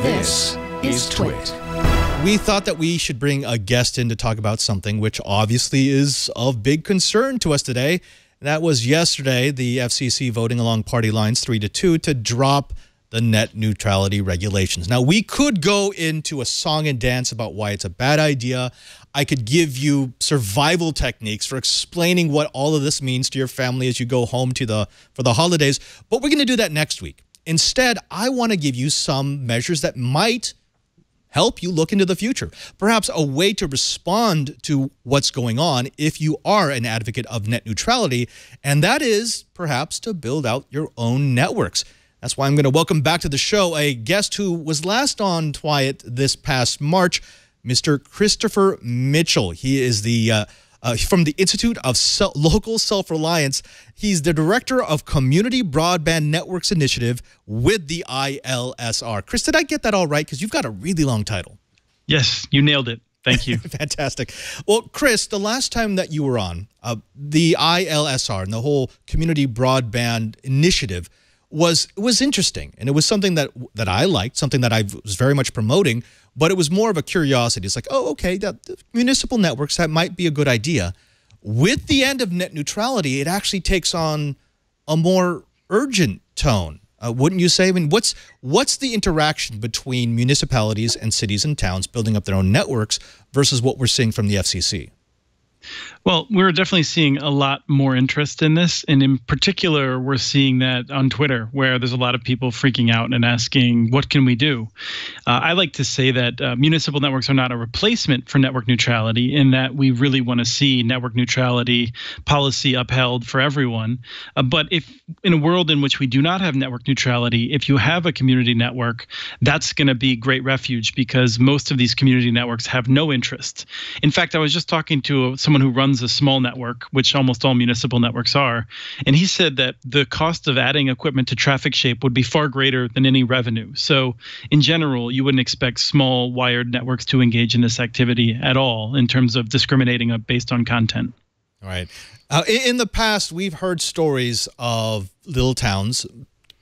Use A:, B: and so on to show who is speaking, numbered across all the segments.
A: This is TWiT.
B: We thought that we should bring a guest in to talk about something which obviously is of big concern to us today. That was yesterday, the FCC voting along party lines 3-2 to drop the net neutrality regulations. Now, we could go into a song and dance about why it's a bad idea. I could give you survival techniques for explaining what all of this means to your family as you go home for the holidays, but we're going to do that next week. Instead, I want to give you some measures that might help you look into the future. Perhaps a way to respond to what's going on if you are an advocate of net neutrality, and that is perhaps to build out your own networks. That's why I'm going to welcome back to the show a guest who was last on TWiT this past March, Mr. Christopher Mitchell. He is the from the Institute of Local Self-Reliance. He's the director of Community Broadband Networks Initiative with the ILSR. Chris, did I get that all right? Because you've got a really long title.
C: Yes, you nailed it. Thank you.
B: Fantastic. Well, Chris, the last time that you were on, the ILSR and the whole Community Broadband Initiative was interesting, and it was something that I liked, something that I was very much promoting, but it was more of a curiosity. It's like, oh, okay, the municipal networks, that might be a good idea. With the end of net neutrality, it actually takes on a more urgent tone, wouldn't you say? I mean, what's the interaction between municipalities and cities and towns building up their own networks versus what we're seeing from the FCC?
C: Well, we're definitely seeing a lot more interest in this. And in particular, we're seeing that on Twitter, where there's a lot of people freaking out and asking, what can we do? I like to say that municipal networks are not a replacement for network neutrality, in that we really want to see network neutrality policy upheld for everyone. But if in a world in which we do not have network neutrality, if you have a community network, that's going to be great refuge, because most of these community networks have no interest. In fact, I was just talking to someone who runs a small network, which almost all municipal networks are, and he said that the cost of adding equipment to traffic shape would be far greater than any revenue. So in general, you wouldn't expect small wired networks to engage in this activity at all in terms of discriminating based on content.
B: All right. In the past, we've heard stories of little towns,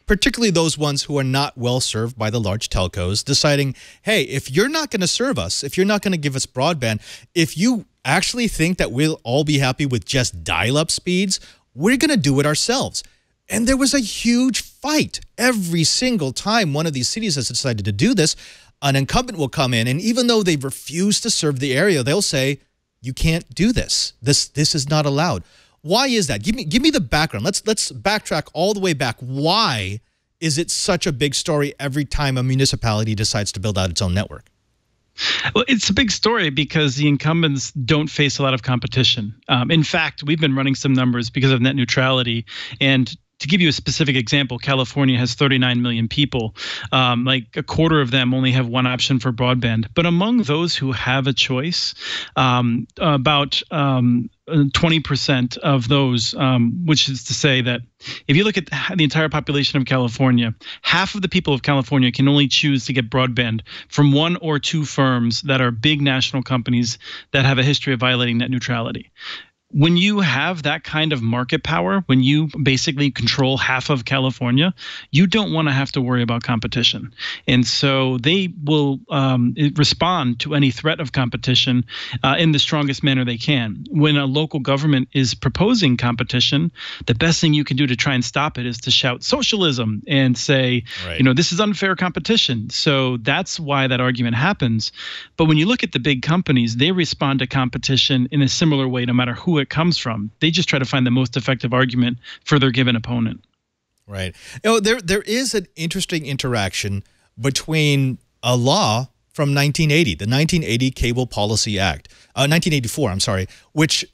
B: particularly those ones who are not well served by the large telcos, deciding, hey, if you're not going to serve us, if you're not going to give us broadband, if you actually think that we'll all be happy with just dial-up speeds, we're going to do it ourselves. And there was a huge fight. Every single time one of these cities has decided to do this, an incumbent will come in, and even though they refuse to serve the area, they'll say, you can't do this. This is not allowed. Why is that? Give me the background. Let's backtrack all the way back. Why is it such a big story every time a municipality decides to build out its own network?
C: Well, it's a big story because the incumbents don't face a lot of competition. In fact, we've been running some numbers because of net neutrality. And to give you a specific example, California has 39 million people. Like a quarter of them only have one option for broadband. But among those who have a choice, about 20% of those, which is to say that if you look at the entire population of California, half of the people of California can only choose to get broadband from one or two firms that are big national companies that have a history of violating net neutrality. When you have that kind of market power, when you basically control half of California, you don't want to have to worry about competition. And so they will respond to any threat of competition in the strongest manner they can. When a local government is proposing competition, the best thing you can do to try and stop it is to shout socialism and say,
B: right,
C: you know, this is unfair competition. So that's why that argument happens. But when you look at the big companies, they respond to competition in a similar way, no matter who it comes from. They just try to find the most effective argument for their given opponent.
B: Right. You know, there is an interesting interaction between a law from 1980, the 1980 Cable Policy Act, 1984, I'm sorry, which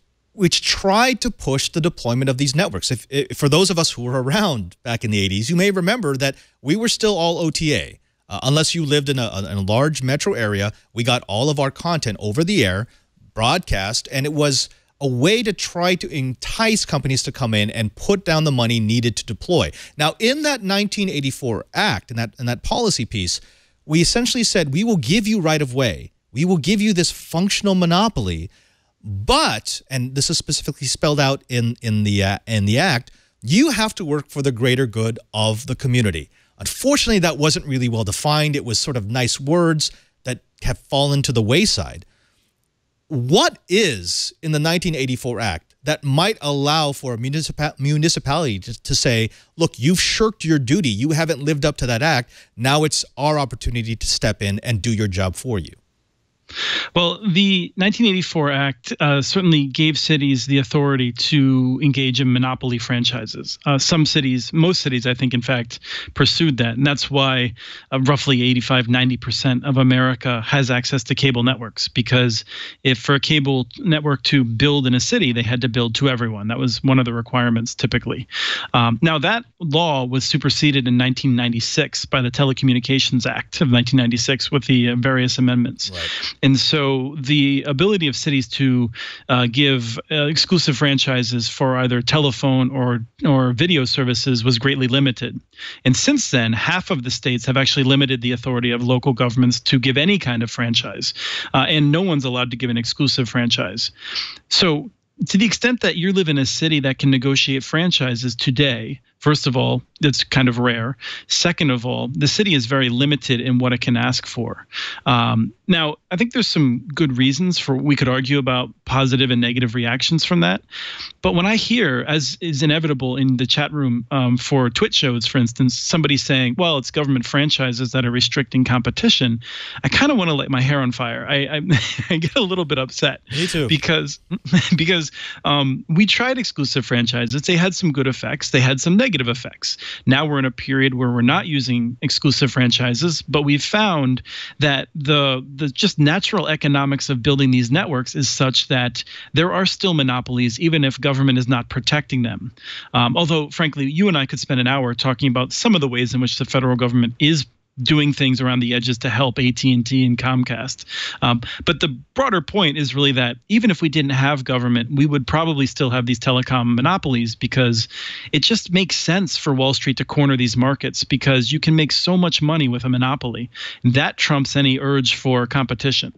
B: tried to push the deployment of these networks. If for those of us who were around back in the 80s, you may remember that we were still all OTA. Unless you lived in a large metro area, we got all of our content over the air, broadcast, and it was a way to try to entice companies to come in and put down the money needed to deploy. Now, in that 1984 Act, in that policy piece, we essentially said, we will give you right of way. We will give you this functional monopoly, but, and this is specifically spelled out in the Act, you have to work for the greater good of the community. Unfortunately, that wasn't really well defined. It was sort of nice words that have fallen to the wayside. What is in the 1984 Act that might allow for a municipality to say, look, you've shirked your duty. You haven't lived up to that act. Now it's our opportunity to step in and do your job for you?
C: Well, the 1984 Act certainly gave cities the authority to engage in monopoly franchises. Some cities, most cities, I think, in fact, pursued that. And that's why roughly 85–90% of America has access to cable networks, because if for a cable network to build in a city, they had to build to everyone. That was one of the requirements typically. Now, that law was superseded in 1996 by the Telecommunications Act of 1996 with the various amendments.
B: Right.
C: And so the ability of cities to give exclusive franchises for either telephone or video services was greatly limited. And since then, half of the states have actually limited the authority of local governments to give any kind of franchise. And no one's allowed to give an exclusive franchise. So to the extent that you live in a city that can negotiate franchises today, first of all, it's kind of rare. Second of all, the city is very limited in what it can ask for. Now, I think there's some good reasons for, we could argue about positive and negative reactions from that. But when I hear, as is inevitable in the chat room for TWiT shows, for instance, somebody saying, well, it's government franchises that are restricting competition, I kind of want to light my hair on fire. I get a little bit upset.
B: Me too.
C: Because we tried exclusive franchises. They had some good effects. They had some negative effects. Now we're in a period where we're not using exclusive franchises, but we've found that the just natural economics of building these networks is such that there are still monopolies, even if government is not protecting them. Although, frankly, you and I could spend an hour talking about some of the ways in which the federal government is doing things around the edges to help AT&T and Comcast. But the broader point is really that even if we didn't have government, we would probably still have these telecom monopolies, because it just makes sense for Wall Street to corner these markets, because you can make so much money with a monopoly. That trumps any urge for competition.